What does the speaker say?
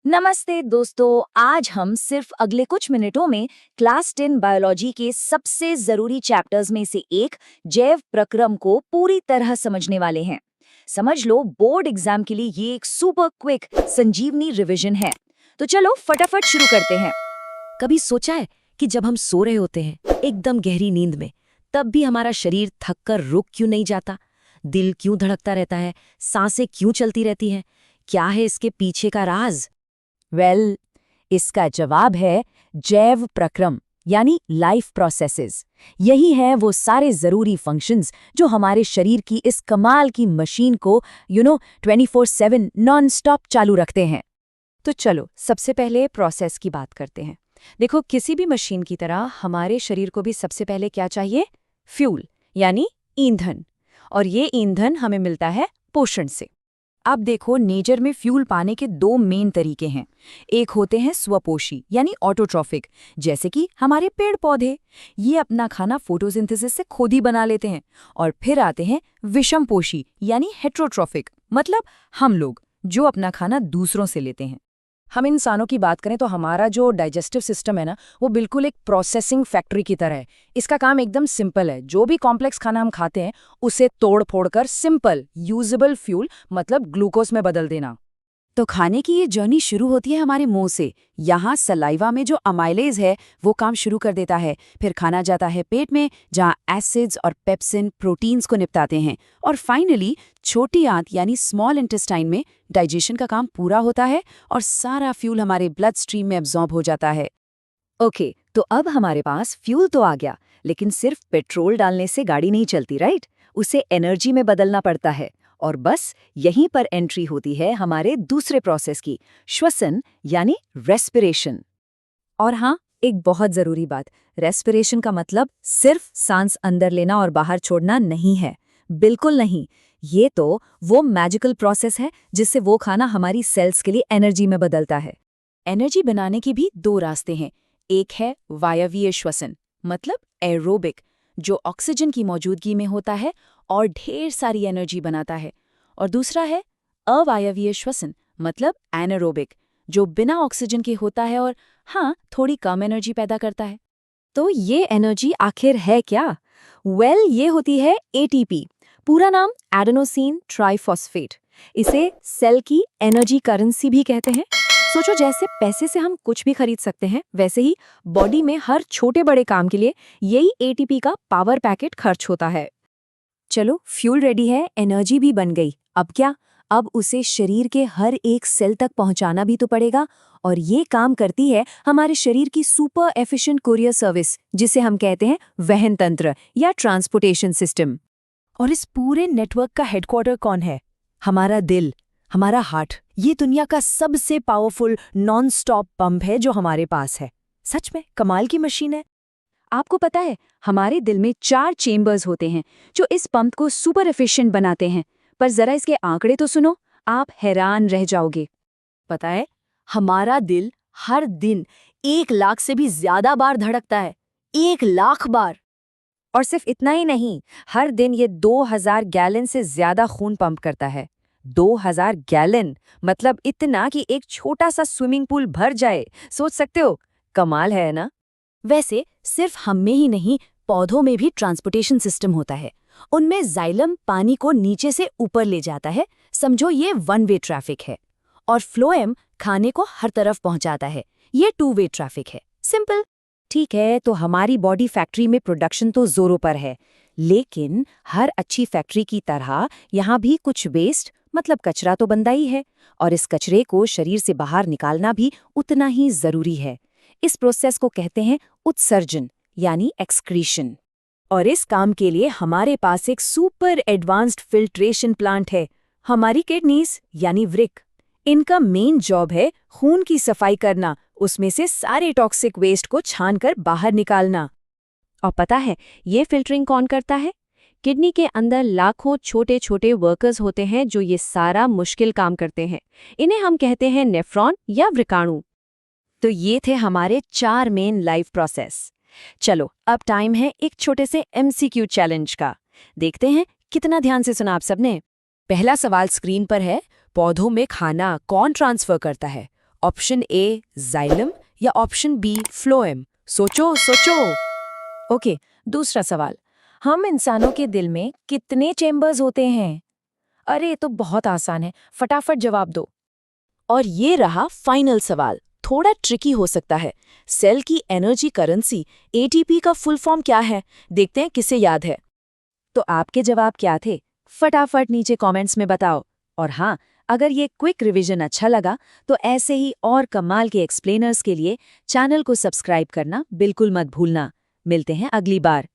नमस्ते दोस्तों, आज हम सिर्फ अगले कुछ मिनटों में क्लास 10 बायोलॉजी के सबसे जरूरी चैप्टर्स में से एक जैव प्रक्रम को पूरी तरह समझने वाले हैं। समझ लो, बोर्ड एग्जाम के लिए ये एक सुपर क्विक संजीवनी रिवीजन है। तो चलो फटाफट शुरू करते हैं। कभी सोचा है कि जब हम सो रहे होते हैं एकदम गहरी नींद में, तब भी हमारा शरीर थककर रुक क्यों नहीं जाता? दिल क्यों धड़कता रहता है? सांसें क्यों चलती रहती हैं? क्या है इसके पीछे का राज? इसका जवाब है जैव प्रक्रम यानी लाइफ प्रोसेसेस। यही है वो सारे जरूरी फंक्शंस जो हमारे शरीर की इस कमाल की मशीन को 24/7 नॉन स्टॉप चालू रखते हैं। तो चलो सबसे पहले प्रोसेस की बात करते हैं। देखो, किसी भी मशीन की तरह हमारे शरीर को भी सबसे पहले क्या चाहिए? फ्यूल यानी ईंधन। और ये ईंधन हमें मिलता है पोषण से। अब देखो, नेचर में फ्यूल पाने के दो मेन तरीके हैं। एक होते हैं स्वपोषी यानी ऑटोट्रॉफिक, जैसे कि हमारे पेड़ पौधे। ये अपना खाना फोटोसिंथेसिस से खुद ही बना लेते हैं। और फिर आते हैं विषमपोषी यानी हेट्रोट्रॉफिक, मतलब हम लोग, जो अपना खाना दूसरों से लेते हैं। हम इंसानों की बात करें तो हमारा जो डाइजेस्टिव सिस्टम है ना, वो बिल्कुल एक प्रोसेसिंग फैक्ट्री की तरह है। इसका काम एकदम सिंपल है। जो भी कॉम्प्लेक्स खाना हम खाते हैं उसे तोड़ फोड़ कर सिंपल यूजेबल फ्यूल मतलब ग्लूकोज में बदल देना। तो खाने की ये जर्नी शुरू होती है हमारे मुंह से। यहाँ सलाइवा में जो अमाइलेज है वो काम शुरू कर देता है। फिर खाना जाता है पेट में, जहाँ एसिड्स और पेप्सिन प्रोटीन्स को निपटाते हैं। और फाइनली छोटी आंत यानी स्मॉल इंटेस्टाइन में डाइजेशन का काम पूरा होता है और सारा फ्यूल हमारे ब्लड स्ट्रीम में एब्जॉर्ब हो जाता है। ओके, तो अब हमारे पास फ्यूल तो आ गया, लेकिन सिर्फ पेट्रोल डालने से गाड़ी नहीं चलती, राइट? उसे एनर्जी में बदलना पड़ता है। और बस यहीं पर एंट्री होती है हमारे दूसरे प्रोसेस की, श्वसन यानी रेस्पिरेशन। और हाँ, एक बहुत जरूरी बात, रेस्पिरेशन का मतलब सिर्फ सांस अंदर लेना और बाहर छोड़ना नहीं है। बिल्कुल नहीं। ये तो वो मैजिकल प्रोसेस है जिससे वो खाना हमारी सेल्स के लिए एनर्जी में बदलता है। एनर्जी बनाने के भी दो रास्ते हैं। एक है वायवीय श्वसन मतलब एरोबिक, जो ऑक्सीजन की मौजूदगी में होता है और ढेर सारी एनर्जी बनाता है। और दूसरा है अवायवीय श्वसन मतलब एनारोबिक, जो बिना ऑक्सीजन के होता है और हाँ, थोड़ी कम एनर्जी पैदा करता है। तो ये एनर्जी आखिर है क्या? ये होती है एटीपी, पूरा नाम एडेनोसिन ट्राइफॉस्फेट। इसे सेल की एनर्जी करेंसी भी कहते हैं। सोचो, जैसे पैसे से हम कुछ भी खरीद सकते हैं, वैसे ही बॉडी में हर छोटे बड़े काम के लिए यही एटीपी का पावर पैकेट खर्च होता है। चलो, फ्यूल रेडी है, एनर्जी भी बन गई। अब क्या? अब उसे शरीर के हर एक सेल तक पहुंचाना भी तो पड़ेगा। और ये काम करती है हमारे शरीर की सुपर एफिशिएंट कुरियर सर्विस, जिसे हम कहते हैं वहन तंत्र या ट्रांसपोर्टेशन सिस्टम। और इस पूरे नेटवर्क का हेडक्वार्टर कौन है? हमारा दिल, हमारा हार्ट। ये दुनिया का सबसे पावरफुल नॉन स्टॉप पंप है जो हमारे पास है। सच में कमाल की मशीन है। आपको पता है, हमारे दिल में 4 चेम्बर्स होते हैं जो इस पंप को सुपर एफिशिएंट बनाते हैं। पर जरा इसके आंकड़े तो सुनो, आप हैरान रह जाओगे। पता है, हमारा दिल हर दिन 1 लाख से भी ज्यादा बार धड़कता है। 1 लाख बार। और सिर्फ इतना ही नहीं, हर दिन ये 2000 गैलन से ज्यादा खून पंप करता है। 2000 गैलन मतलब इतना कि एक छोटा सा स्विमिंग पूल भर जाए। सोच सकते हो? कमाल है ना? वैसे सिर्फ हम में ही नहीं, पौधों में भी ट्रांसपोर्टेशन सिस्टम होता है। उनमें जाइलम पानी को नीचे से ऊपर ले जाता है, समझो ये 1 वे ट्रैफिक है। और फ्लोएम खाने को हर तरफ पहुंचाता है, ये 2 वे ट्रैफिक है। सिंपल। ठीक है, तो हमारी बॉडी फैक्ट्री में प्रोडक्शन तो जोरों पर है, लेकिन हर अच्छी फैक्ट्री की तरह यहाँ भी कुछ वेस्ट मतलब कचरा तो बनता ही है। और इस कचरे को शरीर से बाहर निकालना भी उतना ही जरूरी है। इस प्रोसेस को कहते हैं उत्सर्जन यानी एक्सक्रीशन। और इस काम के लिए हमारे पास एक सुपर एडवांस्ड फिल्ट्रेशन प्लांट है, हमारी किडनीज यानी वृक्क। इनका मेन जॉब है खून की सफाई करना, उसमें से सारे टॉक्सिक वेस्ट को छानकर बाहर निकालना। और पता है ये फिल्टरिंग कौन करता है? किडनी के अंदर लाखों छोटे छोटे वर्कर्स होते हैं जो ये सारा मुश्किल काम करते हैं। इन्हें हम कहते हैं नेफ्रॉन या वृकाणु। तो ये थे हमारे 4 मेन लाइफ प्रोसेस। चलो, अब टाइम है एक छोटे से MCQ चैलेंज का। देखते हैं कितना ध्यान से सुना आप सबने। पहला सवाल स्क्रीन पर है, पौधों में खाना कौन ट्रांसफर करता है? ऑप्शन ए जाइलम या ऑप्शन बी फ्लोएम? सोचो सोचो। ओके, दूसरा सवाल। हम इंसानों के दिल में कितने चेम्बर्स होते हैं? अरे ये तो बहुत आसान है, फटाफट जवाब दो। और ये रहा फाइनल सवाल, थोड़ा ट्रिकी हो सकता है। सेल की एनर्जी करेंसी एटीपी का फुल फॉर्म क्या है? देखते हैं किसे याद है। तो आपके जवाब क्या थे? फटाफट नीचे कमेंट्स में बताओ। और हाँ, अगर ये क्विक रिवीजन अच्छा लगा तो ऐसे ही और कमाल के एक्सप्लेनर्स के लिए चैनल को सब्सक्राइब करना बिल्कुल मत भूलना। मिलते हैं अगली बार।